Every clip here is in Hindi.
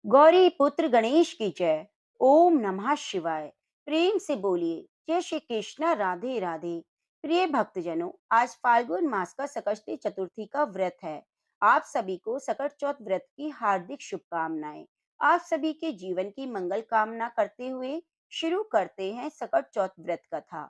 गौरी पुत्र गणेश की जय। ओम नमः शिवाय। प्रेम से बोलिए जय श्री कृष्णा, राधे राधे। प्रिय भक्तजनों, आज फाल्गुन मास का संकष्टी चतुर्थी का व्रत है। आप सभी को सकट चौथ व्रत की हार्दिक शुभकामनाएं। आप सभी के जीवन की मंगल कामना करते हुए शुरू करते हैं सकट चौथ व्रत कथा।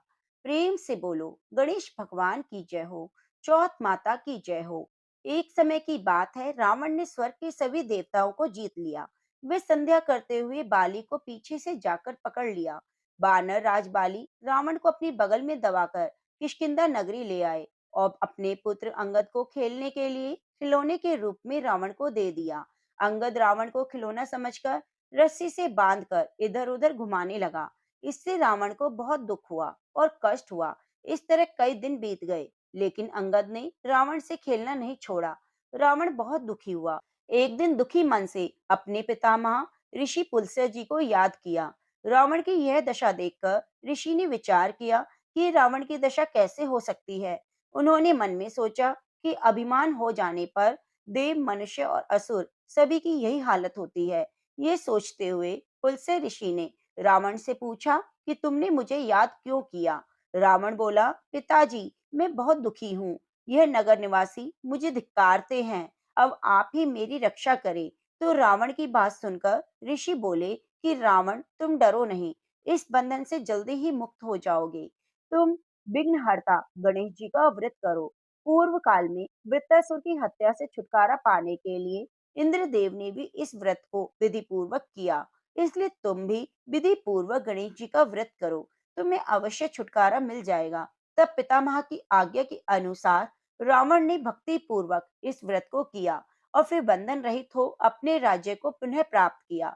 प्रेम से बोलो गणेश भगवान की जय हो, चौथ माता की जय हो। एक समय की बात है, रावण ने स्वर्ग के सभी देवताओं को जीत लिया। वे संध्या करते हुए बाली को पीछे से जाकर पकड़ लिया। बानर राज बाली रावण को अपनी बगल में दबाकर किष्किंधा नगरी ले आए और अपने पुत्र अंगद को खेलने के लिए खिलौने के रूप में रावण को दे दिया। अंगद रावण को खिलौना समझकर रस्सी से बांधकर इधर उधर घुमाने लगा। इससे रावण को बहुत दुख हुआ और कष्ट हुआ। इस तरह कई दिन बीत गए, लेकिन अंगद ने रावण से खेलना नहीं छोड़ा। रावण बहुत दुखी हुआ। एक दिन दुखी मन से अपने पितामह ऋषि पुलस्त्य जी को याद किया। रावण की यह दशा देखकर ऋषि ने विचार किया कि रावण की दशा कैसे हो सकती है। उन्होंने मन में सोचा कि अभिमान हो जाने पर देव, मनुष्य और असुर सभी की यही हालत होती है। ये सोचते हुए पुलस्त्य ऋषि ने रावण से पूछा कि तुमने मुझे याद क्यों किया। रावण बोला, पिताजी, मैं बहुत दुखी हूँ। यह नगर निवासी मुझे धिक्कारते हैं। अब आप ही मेरी रक्षा करें। तो रावण की बात सुनकर ऋषि बोले कि रावण, तुम डरो नहीं, इस बंधन से जल्दी ही मुक्त हो जाओगे। तुम विघ्नहर्ता गणेश जी का व्रत करो। पूर्व काल में वृत्तासुर की हत्या से छुटकारा पाने के लिए इंद्रदेव ने भी इस व्रत को विधि पूर्वक किया। इसलिए तुम भी विधि पूर्वक गणेश जी का व्रत करो, तुम्हें अवश्य छुटकारा मिल जाएगा। तब पितामह की आज्ञा के अनुसार रावण ने भक्ति पूर्वक इस व्रत को किया और फिर बंधन रहित हो अपने राज्य को पुनः प्राप्त किया।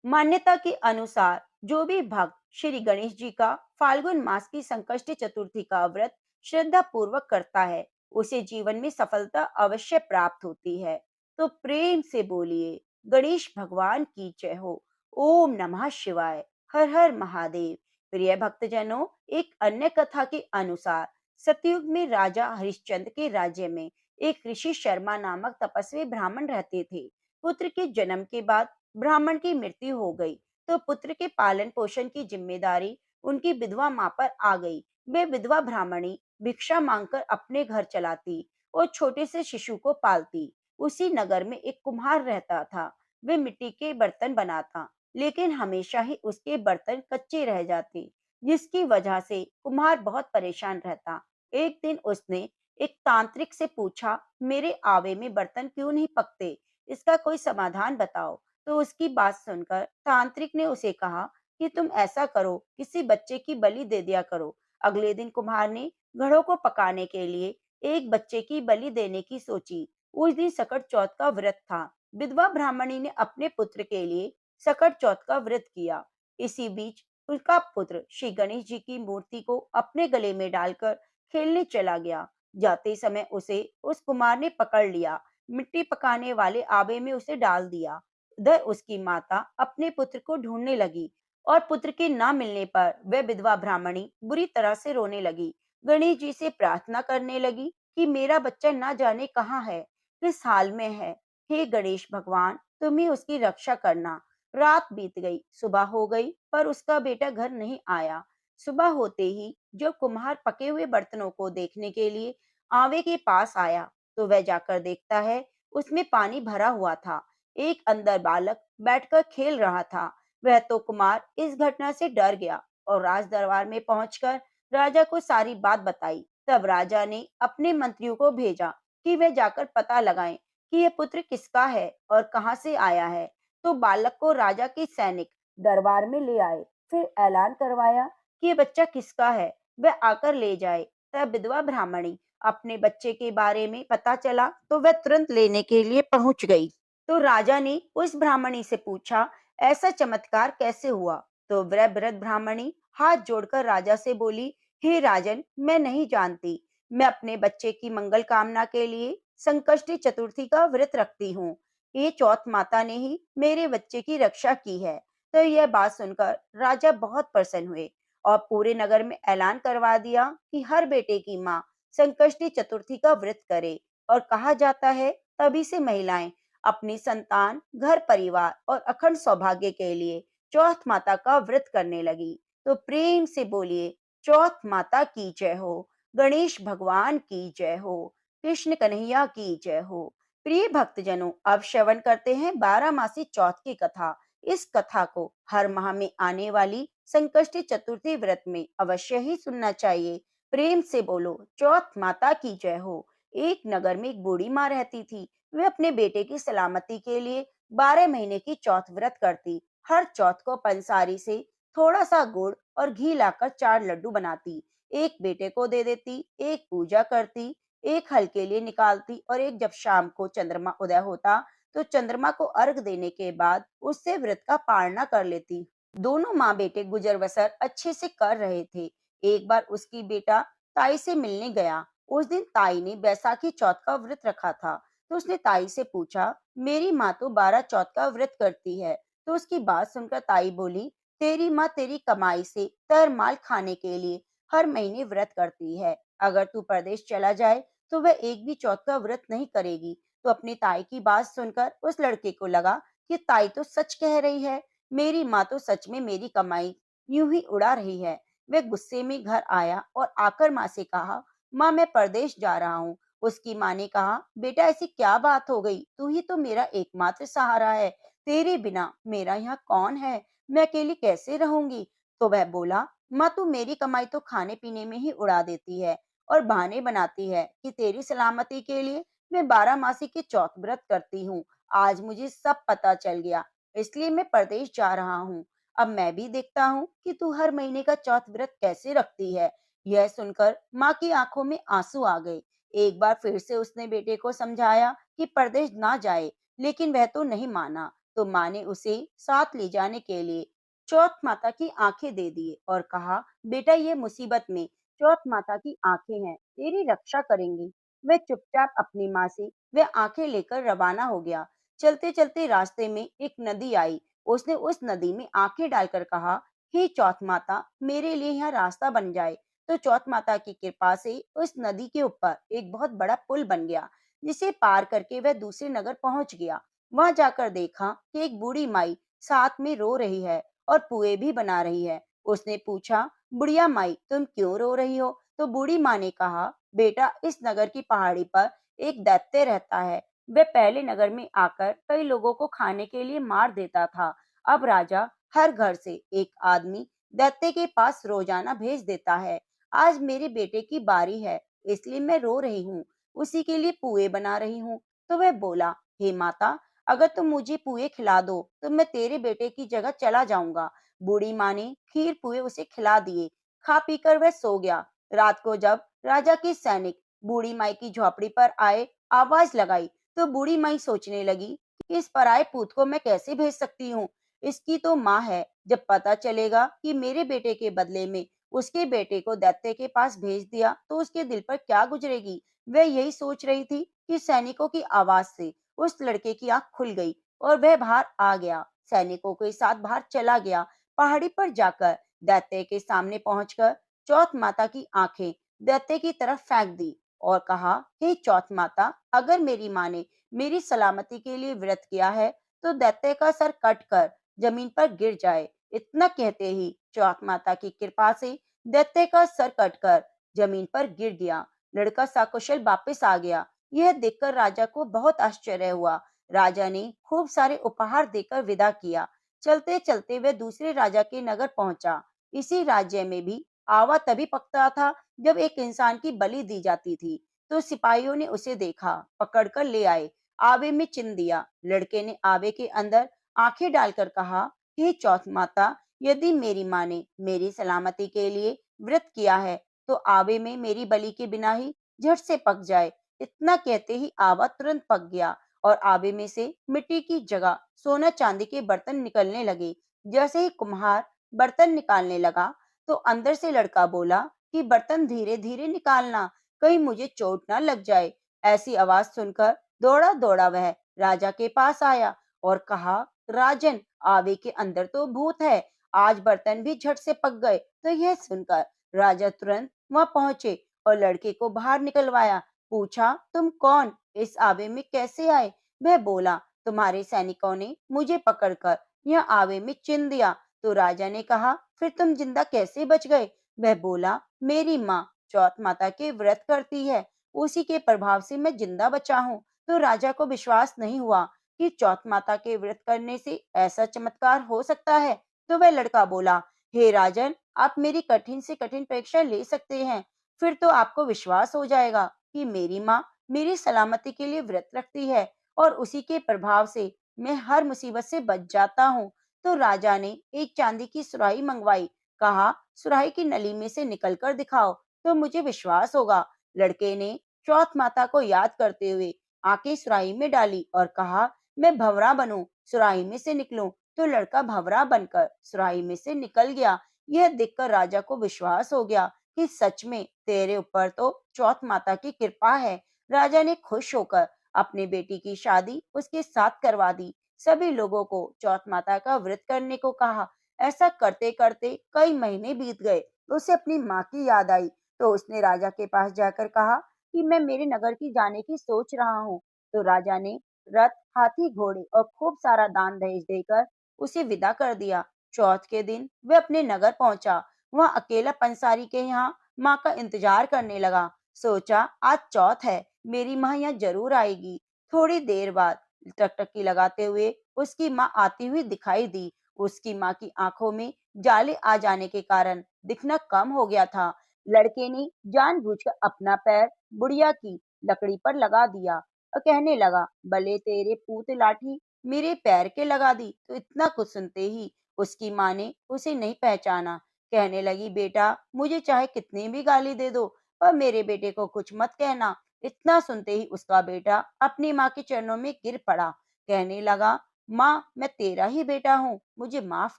मान्यता के अनुसार जो भी भक्त श्री गणेश जी का फाल्गुन मास की संकष्टी चतुर्थी का व्रत श्रद्धा पूर्वक करता है, उसे जीवन में सफलता अवश्य प्राप्त होती है। तो प्रेम से बोलिए गणेश भगवान की जय हो। ओम नमः शिवाय। हर हर महादेव। प्रिय भक्तजनों, एक अन्य कथा के अनुसार सतयुग में राजा हरिश्चंद्र के राज्य में एक ऋषि शर्मा नामक तपस्वी ब्राह्मण रहते थे। पुत्र के जन्म के बाद ब्राह्मण की मृत्यु हो गई, तो पुत्र के पालन पोषण की जिम्मेदारी उनकी विधवा माँ पर आ गई। वे विधवा ब्राह्मणी भिक्षा मांगकर अपने घर चलाती और छोटे से शिशु को पालती। उसी नगर में एक कुम्हार रहता था। वे मिट्टी के बर्तन बनाता, लेकिन हमेशा ही उसके बर्तन कच्चे रह जाते, जिसकी वजह से कुम्हार बहुत परेशान रहता। एक दिन उसने एक तांत्रिक से पूछा, मेरे आवे में बर्तन क्यों नहीं पकते, इसका कोई समाधान बताओ। तो उसकी बात सुनकर तांत्रिक ने उसे कहा कि तुम ऐसा करो, किसी बच्चे की बलि दे दिया करो। अगले दिन कुम्हार ने घड़ों को पकाने के लिए एक बच्चे की बलि देने की सोची। उस दिन सकट चौथ का व्रत था। विधवा ब्राह्मणी ने अपने पुत्र के लिए सकट चौथ का व्रत किया। इसी बीच उसका पुत्र श्री गणेश जी की मूर्ति को अपने गले में डालकर खेलने चला गया। जाते समय उसे उस कुमार ने पकड़ लिया, मिट्टी पकाने वाले आवे में उसे डाल दिया। उधर उसकी माता अपने पुत्र को ढूंढने लगी और पुत्र के न मिलने पर वह विधवा ब्राह्मणी बुरी तरह से रोने लगी। गणेश जी से प्रार्थना करने लगी कि मेरा बच्चा न जाने कहाँ है, किस हाल में है। हे गणेश भगवान, तुम ही उसकी रक्षा करना। रात बीत गई, सुबह हो गई, पर उसका बेटा घर नहीं आया। सुबह होते ही जब कुम्हार पके हुए बर्तनों को देखने के लिए आवे के पास आया, तो वह जाकर देखता है उसमें पानी भरा हुआ था। एक अंदर बालक बैठकर खेल रहा था। वह तो कुमार इस घटना से डर गया और राज दरबार में पहुंचकर राजा को सारी बात बताई। तब राजा ने अपने मंत्रियों को भेजा कि वे जाकर पता लगाएं कि यह पुत्र किसका है और कहां से आया है। तो बालक को राजा के सैनिक दरबार में ले आए। फिर ऐलान करवाया कि यह बच्चा किसका है, वह आकर ले जाए। तब विधवा ब्राह्मणी अपने बच्चे के बारे में पता चला तो वह तुरंत लेने के लिए पहुंच गई। तो राजा ने उस ब्राह्मणी से पूछा, ऐसा चमत्कार कैसे हुआ। तो वह वृद्ध ब्राह्मणी हाथ जोड़कर राजा से बोली, हे राजन, मैं नहीं जानती। मैं अपने बच्चे की मंगल कामना के लिए संकष्टी चतुर्थी का व्रत रखती हूँ। ये चौथ माता ने ही मेरे बच्चे की रक्षा की है। तो यह बात सुनकर राजा बहुत प्रसन्न हुए और पूरे नगर में ऐलान करवा दिया कि हर बेटे की माँ संकष्टी चतुर्थी का व्रत करे। और कहा जाता है तभी से महिलाएं अपनी संतान, घर परिवार और अखंड सौभाग्य के लिए चौथ माता का व्रत करने लगी। तो प्रेम से बोलिए, चौथ माता की जय हो, गणेश भगवान की जय हो, कृष्ण कन्हैया की जय हो। प्रिय भक्तजनों, अब श्रवण करते हैं 12 मासी चौथ की कथा। इस कथा को हर माह में आने वाली संकष्टी चतुर्थी व्रत में अवश्य ही सुनना चाहिए। प्रेम से बोलो, चौथ माता की जय हो। एक नगर में एक बूढ़ी माँ रहती थी। वे अपने बेटे की सलामती के लिए 12 महीने की चौथ व्रत करती। हर चौथ को पंसारी से थोड़ा सा गुड़ और घी लाकर 4 लड्डू बनाती। एक बेटे को दे देती, एक पूजा करती, एक हल के लिए निकालती और एक जब शाम को चंद्रमा उदय होता तो चंद्रमा को अर्घ देने के बाद उससे व्रत का पालना कर लेती। दोनों माँ बेटे गुजर बसर अच्छे से कर रहे थे। एक बार उसकी बेटा ताई से मिलने गया। उस दिन ताई ने बैसाखी चौथ का व्रत रखा था। तो उसने ताई से पूछा, मेरी माँ तो 12 चौथ का व्रत करती है। तो उसकी बात सुनकर ताई बोली, तेरी माँ तेरी कमाई से तरमाल खाने के लिए हर महीने व्रत करती है। अगर तू प्रदेश चला जाए तो वह एक भी चौथ का व्रत नहीं करेगी। तो अपनी ताई की बात सुनकर उस लड़के को लगा कि ताई तो सच कह रही है। मेरी माँ तो सच में मेरी कमाई यूं ही उड़ा रही है। वह गुस्से में घर आया और आकर माँ से कहा, माँ मैं परदेश जा रहा हूँ। उसकी माँ ने कहा, बेटा ऐसी क्या बात हो गई, तू ही तो मेरा एकमात्र सहारा है। तेरे बिना मेरा यहाँ कौन है, मैं अकेली कैसे रहूंगी। तो वह बोला, माँ तू मेरी कमाई तो खाने पीने में ही उड़ा देती है और बहाने बनाती है कि तेरी सलामती के लिए मैं 12 मासी की चौथ व्रत करती हूँ। आज मुझे सब पता चल गया, इसलिए मैं परदेश जा रहा हूँ। अब मैं भी देखता हूँ कि तू हर महीने का चौथ व्रत कैसे रखती है। यह सुनकर माँ की आंखों में आंसू आ गए। एक बार फिर से उसने बेटे को समझाया कि परदेश ना जाए, लेकिन वह तो नहीं माना। तो माँ ने उसे साथ ले जाने के लिए चौथ माता की आंखें दे दिए और कहा, बेटा ये मुसीबत में चौथ माता की आंखें हैं, तेरी रक्षा करेंगी। वह चुपचाप अपनी माँ से वह आंखें लेकर रवाना हो गया। चलते चलते रास्ते में एक नदी आई। उसने उस नदी में आंखें डालकर कहा, हे चौथ माता, मेरे लिए यहाँ रास्ता बन जाए। तो चौथ माता की कृपा से उस नदी के ऊपर एक बहुत बड़ा पुल बन गया, जिसे पार करके वह दूसरे नगर पहुंच गया। वहां जाकर देखा कि एक बूढ़ी माई साथ में रो रही है और पुए भी बना रही है। उसने पूछा, बुढ़िया माई तुम क्यों रो रही हो। तो बूढ़ी माँ ने कहा, बेटा इस नगर की पहाड़ी पर एक दैत्य रहता है। वह पहले नगर में आकर कई लोगों को खाने के लिए मार देता था। अब राजा हर घर से एक आदमी दैत्य के पास रोजाना भेज देता है। आज मेरे बेटे की बारी है, इसलिए मैं रो रही हूँ, उसी के लिए पुए बना रही हूँ। तो वह बोला, हे माता, अगर तुम मुझे पुए खिला दो तो मैं तेरे बेटे की जगह चला जाऊंगा। बूढ़ी माँ ने खीर पुए उसे खिला दिए। खा पीकर वह सो गया। रात को जब राजा के सैनिक बूढ़ी माई की झोपड़ी पर आए, आवाज लगाई, तो बूढ़ी माई सोचने लगी कि इस पराये पूत को मैं कैसे भेज सकती हूँ। इसकी तो माँ है, जब पता चलेगा कि मेरे बेटे के बदले में उसके बेटे को दैत्य के पास भेज दिया तो उसके दिल पर क्या गुजरेगी। वह यही सोच रही थी कि सैनिकों की आवाज से उस लड़के की आंख खुल गई और वह बाहर आ गया। सैनिकों के साथ बाहर चला गया। पहाड़ी पर जाकर दैत्य के सामने पहुंचकर चौथ माता की आंखें दैत्य की तरफ फेंक दी और कहा, हे चौथ माता, अगर मेरी माँ ने मेरी सलामती के लिए व्रत किया है तो दैत्य का सर कट कर जमीन पर गिर जाए। इतना कहते ही चौथ माता की कृपा से दैत्य का सर कटकर जमीन पर गिर गया। लड़का सकुशल वापस आ गया। यह देखकर राजा को बहुत आश्चर्य हुआ। राजा ने खूब सारे उपहार देकर विदा किया। चलते चलते वह दूसरे राजा के नगर पहुंचा। इसी राज्य में भी आवा तभी पकता था जब एक इंसान की बलि दी जाती थी। तो सिपाहियों ने उसे देखा, पकड़कर ले आए, आवे में चिन दिया। लड़के ने आवे के अंदर आंखें डालकर कहा, हे चौथ माता, यदि मेरी माँ ने मेरी सलामती के लिए व्रत किया है तो आवे में मेरी बलि के बिना ही झट से पक जाए। इतना कहते ही आवा तुरंत पक गया और आवे में से मिट्टी की जगह सोना चांदी के बर्तन निकलने लगे। जैसे ही कुम्हार बर्तन निकालने लगा तो अंदर से लड़का बोला कि बर्तन धीरे धीरे निकालना, कहीं मुझे चोट ना लग जाए। ऐसी आवाज सुनकर दौड़ा दौड़ा वह राजा के पास आया और कहा, राजन, आवे के अंदर तो भूत है, आज बर्तन भी झट से पक गए। तो यह सुनकर राजा तुरंत वहां पहुंचे और लड़के को बाहर निकलवाया। पूछा, तुम कौन, इस आवे में कैसे आए। वह बोला, तुम्हारे सैनिकों ने मुझे पकड़कर यह आवे में चिन दिया। तो राजा ने कहा, फिर तुम जिंदा कैसे बच गए? वह बोला, मेरी माँ चौथ माता के व्रत करती है, उसी के प्रभाव से मैं जिंदा बचा हूँ। तो राजा को विश्वास नहीं हुआ कि चौथ माता के व्रत करने से ऐसा चमत्कार हो सकता है। तो वह लड़का बोला, हे राजन, आप मेरी कठिन से कठिन परीक्षा ले सकते हैं, फिर तो आपको विश्वास हो जाएगा कि मेरी माँ मेरी सलामती के लिए व्रत रखती है और उसी के प्रभाव से मैं हर मुसीबत से बच जाता हूँ। तो राजा ने एक चांदी की सुराही मंगवाई। कहा, सुराही की नली में से निकल कर दिखाओ तो मुझे विश्वास होगा। लड़के ने चौथ माता को याद करते हुए आंखें सुराही में डाली और कहा, मैं भंवरा बनूं, सुराही में से निकलूं। तो लड़का भंवरा बनकर सुराही में से निकल गया। यह देखकर राजा को विश्वास हो गया कि सच में तेरे ऊपर तो चौथ माता की कृपा है। राजा ने खुश होकर अपनी बेटी की शादी उसके साथ करवा दी। सभी लोगों को चौथ माता का व्रत करने को कहा। ऐसा करते करते कई महीने बीत गए। उसे अपनी माँ की याद आई। तो उसने राजा के पास जाकर कहा कि मैं मेरे नगर की जाने की सोच रहा हूँ। तो राजा ने रथ, हाथी, घोड़े और खूब सारा दान दहेज देकर उसे विदा कर दिया। चौथ के दिन वह अपने नगर पहुंचा। वह अकेला पंसारी के यहाँ माँ का इंतजार करने लगा। सोचा, आज चौथ है, मेरी माँ यहाँ जरूर आएगी। थोड़ी देर बाद टकटकी लगाते हुए उसकी माँ आती हुई दिखाई दी। उसकी माँ की आंखों में जाले आ जाने के कारण दिखना कम हो गया था। लड़के ने जानबूझकर अपना पैर बुढ़िया की लकड़ी पर लगा दिया और कहने लगा, भले तेरे पूत लाठी मेरे पैर के लगा दी। तो इतना कुछ सुनते ही उसकी माँ ने उसे नहीं पहचाना। कहने लगी, बेटा, मुझे चाहे कितनी भी गाली दे दो, पर मेरे बेटे को कुछ मत कहना। इतना सुनते ही उसका बेटा अपनी माँ के चरणों में गिर पड़ा। कहने लगा, माँ, मैं तेरा ही बेटा हूँ, मुझे माफ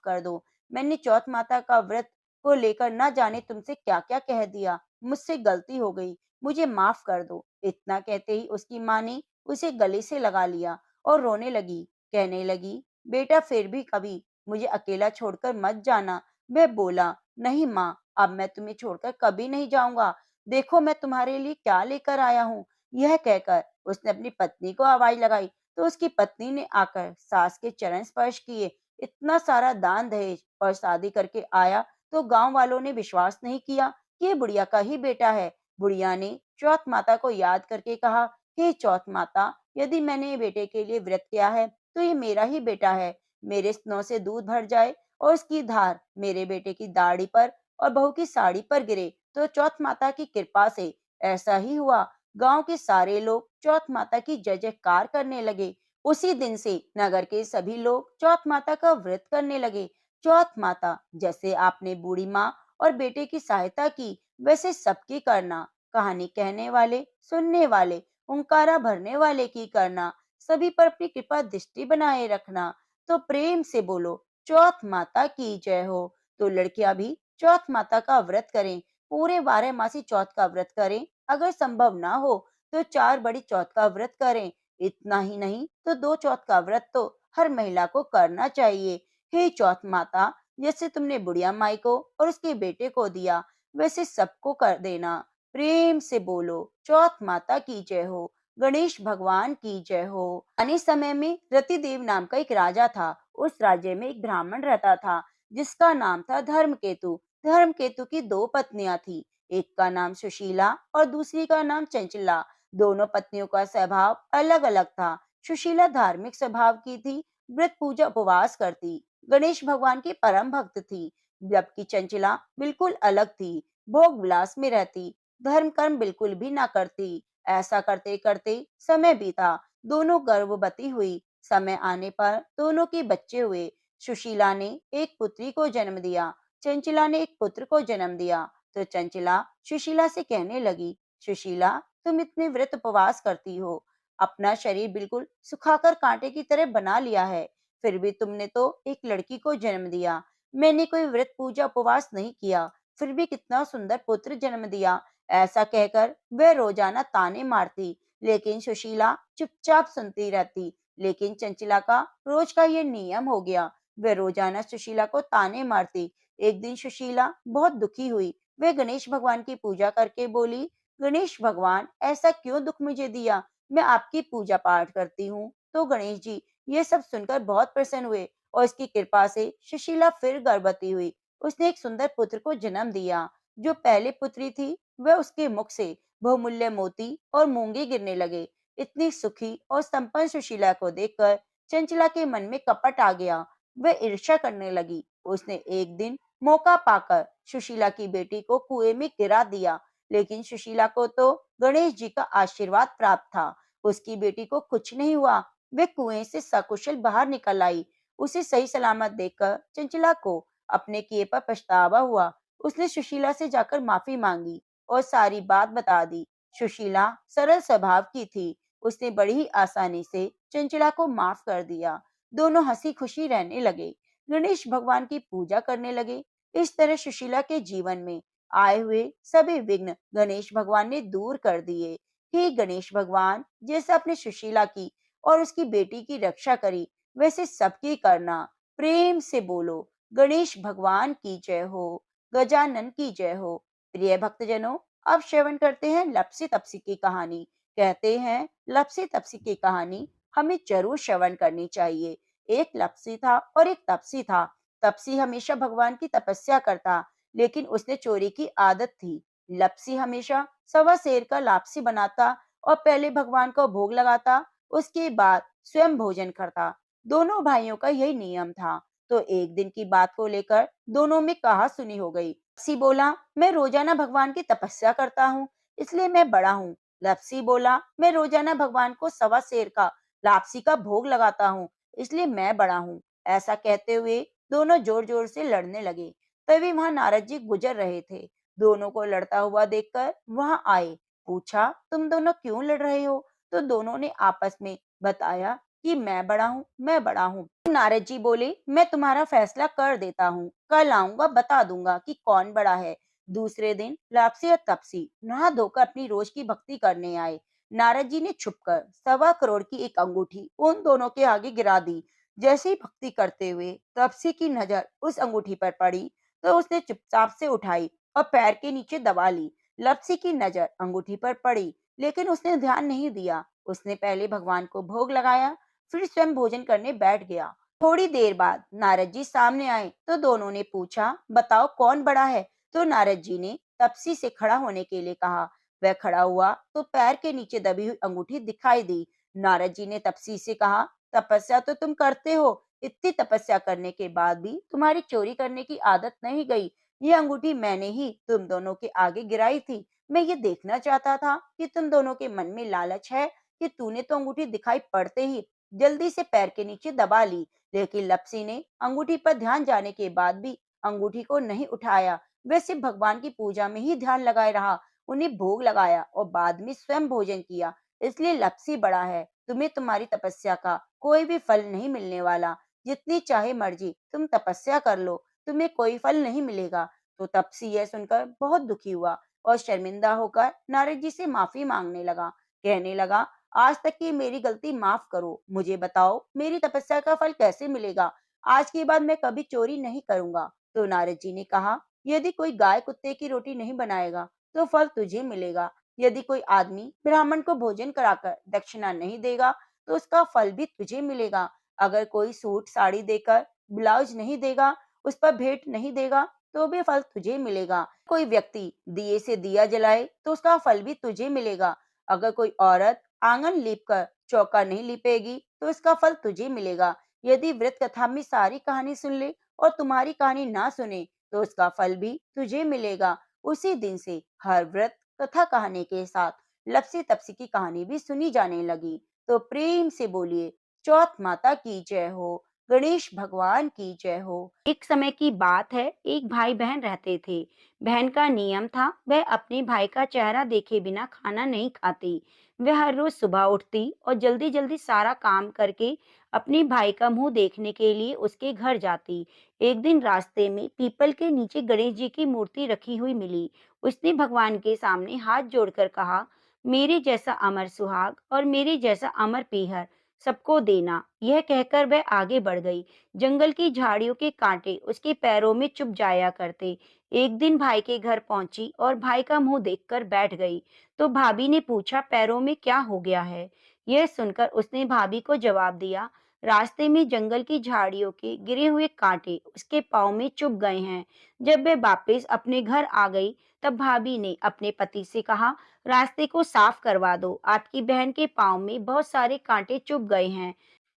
कर दो। मैंने चौथ माता का व्रत को लेकर न जाने तुमसे क्या क्या कह दिया। मुझसे गलती हो गई, मुझे माफ कर दो। इतना कहते ही उसकी माँ ने उसे गले से लगा लिया और रोने लगी। कहने लगी, बेटा, फिर भी कभी मुझे अकेला छोड़कर मत जाना। वह बोला, नहीं माँ, अब मैं तुम्हें छोड़कर कभी नहीं जाऊंगा। देखो मैं तुम्हारे लिए क्या लेकर आया हूँ। यह कहकर उसने अपनी पत्नी को आवाज लगाई। तो उसकी पत्नी ने आकर सास के चरण स्पर्श किए। इतना सारा दान दहेज और शादी करके आया तो गांव वालों ने विश्वास नहीं किया कि ये बुढ़िया का ही बेटा है। बुढ़िया ने चौथ माता को याद करके कहा, हे चौथ माता, यदि मैंने ये बेटे के लिए व्रत किया है तो ये मेरा ही बेटा है। मेरे स्तनों से दूध भर जाए और उसकी धार मेरे बेटे की दाढ़ी पर और बहू की साड़ी पर गिरे तो चौथ माता की कृपा से ऐसा ही हुआ। गांव के सारे लोग चौथ माता की जय जयकार करने लगे। उसी दिन से नगर के सभी लोग चौथ माता का व्रत करने लगे। चौथ माता, जैसे आपने बूढ़ी माँ और बेटे की सहायता की, वैसे सबकी करना। कहानी कहने वाले, सुनने वाले, हुंकारा भरने वाले की करना। सभी पर अपनी कृपा दृष्टि बनाए रखना। तो प्रेम से बोलो, चौथ माता की जय हो। तो लड़कियां भी चौथ माता का व्रत करें, पूरे 12 मासी चौथ का व्रत करें। अगर संभव ना हो तो 4 बड़ी चौथ का व्रत करें। इतना ही नहीं तो 2 चौथ का व्रत तो हर महिला को करना चाहिए। हे चौथ माता, जैसे तुमने बुढ़िया माई को और उसके बेटे को दिया, वैसे सबको कर देना। प्रेम से बोलो, चौथ माता की जय हो, गणेश भगवान की जय हो। पुराने समय में रतिदेव नाम का एक राजा था। उस राज्य में एक ब्राह्मण रहता था जिसका नाम था धर्मकेतु। धर्मकेतु की 2 पत्नियां थी। एक का नाम सुशीला और दूसरी का नाम चंचला। दोनों पत्नियों का स्वभाव अलग अलग था। सुशीला धार्मिक स्वभाव की थी, व्रत पूजा उपवास करती, गणेश भगवान की परम भक्त थी। जबकि चंचला बिल्कुल अलग थी, भोग विलास में रहती, धर्म कर्म बिल्कुल भी ना करती। ऐसा करते करते समय बीता। दोनों गर्भवती हुई। समय आने पर दोनों के बच्चे हुए। सुशीला ने एक पुत्री को जन्म दिया, चंचला ने एक पुत्र को जन्म दिया। तो चंचला सुशीला से कहने लगी, सुशीला, तुम इतने व्रत उपवास करती हो, अपना शरीर बिल्कुल सुखाकर कांटे की तरह बना लिया है, फिर भी तुमने तो एक लड़की को जन्म दिया। मैंने कोई व्रत पूजा उपवास नहीं किया, फिर भी कितना सुंदर पुत्र जन्म दिया। ऐसा कहकर वह रोजाना ताने मारती, लेकिन सुशीला चुपचाप सुनती रहती। लेकिन चंचला का रोज का ये नियम हो गया, वह रोजाना सुशीला को ताने मारती। एक दिन सुशीला बहुत दुखी हुई। वह गणेश भगवान की पूजा करके बोली, गणेश भगवान, ऐसा क्यों दुख मुझे दिया? मैं आपकी पूजा पाठ करती हूँ तो गणेश जी, ये सब सुनकर बहुत प्रसन्न हुए और इसकी कृपा से सुशीला फिर गर्भवती हुई। उसने एक सुंदर पुत्र को जन्म दिया। जो पहले पुत्री थी, वह उसके मुख से बहुमूल्य मोती और मूंगे गिरने लगे। इतनी सुखी और संपन्न सुशीला को देखकर चंचला के मन में कपट आ गया। वह ईर्ष्या करने लगी। उसने एक दिन मौका पाकर सुशीला की बेटी को कुएं में गिरा दिया, लेकिन सुशीला को तो गणेश जी का आशीर्वाद प्राप्त था। उसकी बेटी को कुछ नहीं हुआ। वे कुएं से सकुशल बाहर निकल आई। उसे सही सलामत देखकर चंचला को अपने किए पर पछतावा हुआ। उसने सुशीला से जाकर माफी मांगी और सारी बात बता दी। सुशीला सरल स्वभाव की थी। उसने बड़ी ही आसानी से चंचला को माफ कर दिया। दोनों हंसी खुशी रहने लगे। गणेश भगवान की पूजा करने लगे। इस तरह सुशीला के जीवन में आए हुए सभी विघ्न गणेश भगवान ने दूर कर दिए। हे गणेश भगवान, जैसे आपने सुशीला की और उसकी बेटी की रक्षा करी, वैसे सबकी करना। प्रेम से बोलो, गणेश भगवान की जय हो, गजानन की जय हो। प्रिय भक्तजनों, अब श्रवण करते हैं लप्सी तप्सी की कहानी। कहते हैं लप्सी तप्सी की कहानी हमें जरूर श्रवण करनी चाहिए। एक लप्सी था और एक तपसी था। तपसी हमेशा भगवान की तपस्या करता, लेकिन उसने चोरी की आदत थी। लप्सी हमेशा सवा सेर का लापसी बनाता और पहले भगवान को भोग लगाता, उसके बाद स्वयं भोजन करता। दोनों भाइयों का यही नियम था। तो एक दिन की बात को लेकर दोनों में कहा-सुनी हो गई। लप्सी बोला, मैं रोजाना भगवान की तपस्या करता हूँ, इसलिए मैं बड़ा हूँ। लप्सी बोला, मैं रोजाना भगवान को सवा सेर का लापसी का भोग लगाता हूँ, इसलिए मैं बड़ा हूँ। ऐसा कहते हुए दोनों जोर जोर से लड़ने लगे। तभी वहां नारद जी गुजर रहे थे। दोनों को लड़ता हुआ देखकर वहां आए। पूछा, तुम दोनों क्यों लड़ रहे हो? तो दोनों ने आपस में बताया कि मैं बड़ा हूँ, मैं बड़ा हूँ। तो नारद जी बोले, मैं तुम्हारा फैसला कर देता हूँ, कल आऊंगा, बता दूंगा कि कौन बड़ा है। दूसरे दिन लापसी और तपसी नहा धोकर अपनी रोज की भक्ति करने आए। नारद जी ने छुपकर 1.25 करोड़ की एक अंगूठी उन दोनों के आगे गिरा दी। जैसे ही भक्ति करते हुए तपसी की नजर उस अंगूठी पर पड़ी, तो उसने चुपचाप से उठाई और पैर के नीचे दबा ली। लप्सी की नजर अंगूठी पर पड़ी, लेकिन उसने ध्यान नहीं दिया। उसने पहले भगवान को भोग लगाया, फिर स्वयं भोजन करने बैठ गया। थोड़ी देर बाद नारद जी सामने आए तो दोनों ने पूछा, बताओ कौन बड़ा है? तो नारद जी ने तपसी से खड़ा होने के लिए कहा। वह खड़ा हुआ तो पैर के नीचे दबी हुई अंगूठी दिखाई दी। नारद जी ने तपसी से कहा, तपस्या तो तुम करते हो, इतनी तपस्या करने के बाद भी तुम्हारी चोरी करने की आदत नहीं गई। ये अंगूठी मैंने ही तुम दोनों के आगे गिराई थी। मैं ये देखना चाहता था कि तुम दोनों के मन में लालच है कि तूने तो अंगूठी दिखाई पड़ते ही जल्दी से पैर के नीचे दबा ली, लेकिन लप्सी ने अंगूठी पर ध्यान जाने के बाद भी अंगूठी को नहीं उठाया। वह सिर्फ भगवान की पूजा में ही ध्यान लगाए रहा, उन्हें भोग लगाया और बाद में स्वयं भोजन किया। इसलिए लप्सी बड़ा है। तुम्हें तुम्हारी तपस्या का कोई भी फल नहीं मिलने वाला। जितनी चाहे मर्जी तुम तपस्या कर लो, तुम्हें कोई फल नहीं मिलेगा। तो तपसी यह सुनकर बहुत दुखी हुआ और शर्मिंदा होकर नारद जी से माफी मांगने लगा। कहने लगा, आज तक की मेरी गलती माफ करो। मुझे बताओ, मेरी तपस्या का फल कैसे मिलेगा? आज के बाद मैं कभी चोरी नहीं करूंगा। तो नारद जी ने कहा, यदि कोई गाय कुत्ते की रोटी नहीं बनाएगा, तो फल तुझे मिलेगा। यदि कोई आदमी ब्राह्मण को भोजन कराकर दक्षिणा नहीं देगा, तो उसका फल भी तुझे मिलेगा। अगर कोई सूट साड़ी देकर ब्लाउज नहीं देगा, उस पर भेंट नहीं देगा, तो भी फल तुझे मिलेगा। कोई व्यक्ति दिए से दिया जलाए, तो उसका फल भी तुझे मिलेगा। अगर कोई औरत आंगन लीप कर चौका नहीं लिपेगी, तो इसका फल तुझे मिलेगा। यदि व्रत कथा में सारी कहानी सुन ले और तुम्हारी कहानी ना सुने, तो उसका फल भी तुझे मिलेगा। उसी दिन से हर व्रत कथा कहानी के साथ लप्सी तप्सी की कहानी भी सुनी जाने लगी। तो प्रेम से बोलिए, चौथ माता की जय हो, गणेश भगवान की जय हो। एक समय की बात है, एक भाई बहन रहते थे। बहन का नियम था, वह अपने भाई का चेहरा देखे बिना खाना नहीं खाती। वह हर रोज सुबह उठती और जल्दी जल्दी सारा काम करके अपने भाई का मुंह देखने के लिए उसके घर जाती। एक दिन रास्ते में पीपल के नीचे गणेश जी की मूर्ति रखी हुई मिली। उसने भगवान के सामने हाथ जोड़कर कहा, मेरे जैसा अमर सुहाग और मेरे जैसा अमर पीहर सबको देना। यह कहकर वह आगे बढ़ गई। जंगल की झाड़ियों के कांटे उसके पैरों में चुभ जाया करते। एक दिन भाई के घर पहुंची और भाई का मुंह देखकर बैठ गई। तो भाभी ने पूछा, पैरों में क्या हो गया है? यह सुनकर उसने भाभी को जवाब दिया, रास्ते में जंगल की झाड़ियों के गिरे हुए कांटे उसके पाँव में चुभ गए हैं। जब वह वापस अपने घर आ गई, तब भाभी ने अपने पति से कहा, रास्ते को साफ करवा दो, आपकी बहन के पाँव में बहुत सारे कांटे चुभ गए हैं।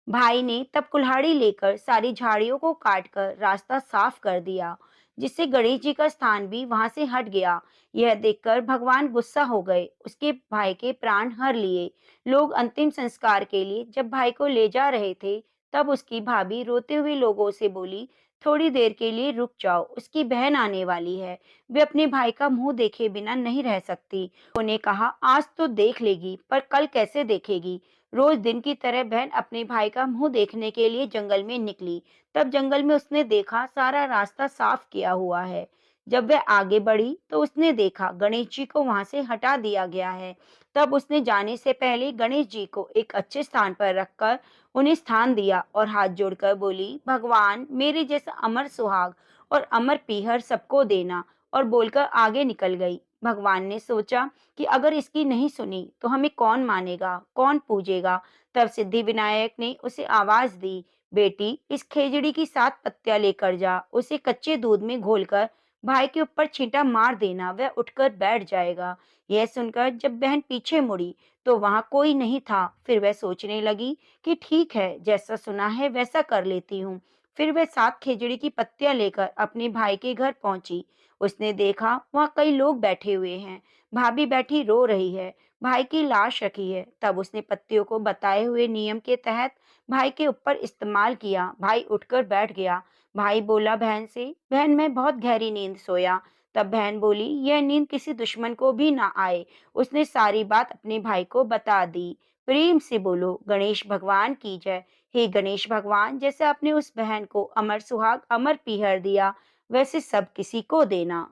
भाई ने तब कुल्हाड़ी लेकर सारी झाड़ियों को काटकर रास्ता साफ कर दिया, जिससे गणेश जी का स्थान भी वहां से हट गया। यह देखकर भगवान गुस्सा हो गए, उसके भाई के प्राण हर लिए। लोग अंतिम संस्कार के लिए जब भाई को ले जा रहे थे, तब उसकी भाभी रोते हुए लोगों से बोली, थोड़ी देर के लिए रुक जाओ, उसकी बहन आने वाली है, वे अपने भाई का मुंह देखे बिना नहीं रह सकती। उन्हें कहा, आज तो देख लेगी, पर कल कैसे देखेगी। रोज दिन की तरह बहन अपने भाई का मुंह देखने के लिए जंगल में निकली। तब जंगल में उसने देखा सारा रास्ता साफ किया हुआ है। जब वह आगे बढ़ी तो उसने देखा गणेश जी को वहां से हटा दिया गया है। तब उसने जाने से पहले गणेश जी को एक अच्छे स्थान पर रखकर उन्हें स्थान दिया और हाथ जोड़कर बोली, भगवान मेरे जैसा अमर सुहाग और अमर पीहर सबको देना, और बोलकर आगे निकल गई। भगवान ने सोचा कि अगर इसकी नहीं सुनी तो हमें कौन मानेगा, कौन पूजेगा। तब सिद्धि विनायक ने उसे आवाज दी, बेटी इस खेजड़ी की 7 पत्तियां लेकर जा, उसे कच्चे दूध में घोलकर भाई के ऊपर छींटा मार देना, वह उठकर बैठ जाएगा। यह सुनकर जब बहन पीछे मुड़ी तो वहां कोई नहीं था। फिर वह सोचने लगी कि ठीक है, जैसा सुना है वैसा कर लेती हूँ। फिर वह 7 खेजड़ी की पत्तियां लेकर अपने भाई के घर पहुंची। उसने देखा वहाँ कई लोग बैठे हुए हैं, भाभी बैठी रो रही है, भाई की लाश रखी है। तब उसने पत्तियों को बताए हुए नियम के तहत भाई के ऊपर इस्तेमाल किया। भाई उठकर बैठ गया। भाई बोला बहन से, बहन मैं बहुत गहरी नींद सोया। तब बहन बोली, यह नींद किसी दुश्मन को भी ना आए। उसने सारी बात अपने भाई को बता दी। प्रेम से बोलो गणेश भगवान की जय। हे गणेश भगवान, जैसे आपने उस बहन को अमर सुहाग अमर पीहर दिया, वैसे सब किसी को देना।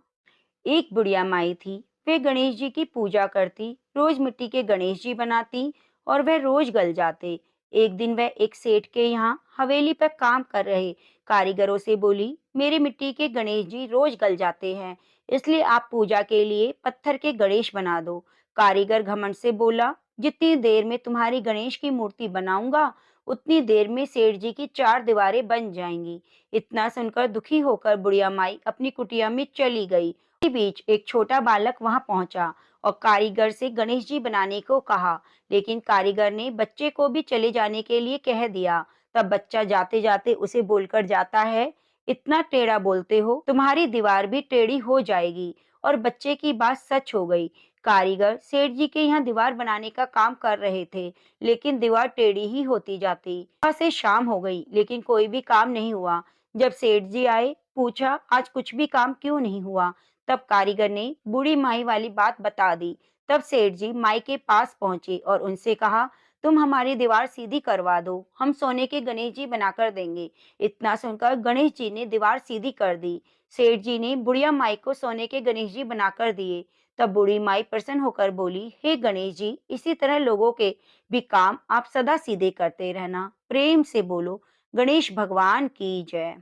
एक बुढ़िया माई थी। वे गणेश जी की पूजा करती, रोज मिट्टी के गणेश जी बनाती और वह रोज गल जाते। एक दिन वह एक सेठ के यहाँ हवेली पर काम कर रहे कारीगरों से बोली, मेरे मिट्टी के गणेश जी रोज गल जाते हैं, इसलिए आप पूजा के लिए पत्थर के गणेश बना दो। कारीगर घमंड से बोला, जितनी देर में तुम्हारी गणेश की मूर्ति बनाऊंगा, उतनी देर में सेठ जी की 4 दीवारें बन जाएंगी। इतना सुनकर दुखी होकर बुढ़िया माई अपनी कुटिया में चली गई। इसी बीच एक छोटा बालक वहां पहुंचा और कारीगर से गणेश जी बनाने को कहा, लेकिन कारीगर ने बच्चे को भी चले जाने के लिए कह दिया। तब बच्चा जाते जाते उसे बोलकर जाता है, इतना टेढ़ा बोलते हो, तुम्हारी दीवार भी टेढ़ी हो जाएगी। और बच्चे की बात सच हो गई। कारीगर सेठ जी के यहाँ दीवार बनाने का काम कर रहे थे, लेकिन दीवार टेढ़ी ही होती जाती। सुबह से शाम हो गई, लेकिन कोई भी काम नहीं हुआ। जब सेठ जी आए, पूछा, आज कुछ भी काम क्यों नहीं हुआ। तब कारीगर ने बूढ़ी माई वाली बात बता दी। तब सेठ जी माई के पास पहुंचे और उनसे कहा, तुम हमारी दीवार सीधी करवा दो, हम सोने के गणेश जी बनाकर देंगे। इतना सुनकर गणेश जी ने दीवार सीधी कर दी। सेठ जी ने बुढ़िया माई को सोने के गणेश जी बनाकर दिए। तब बूढ़ी माई प्रसन्न होकर बोली, हे गणेश जी, इसी तरह लोगों के भी काम आप सदा सीधे करते रहना। प्रेम से बोलो गणेश भगवान की जय।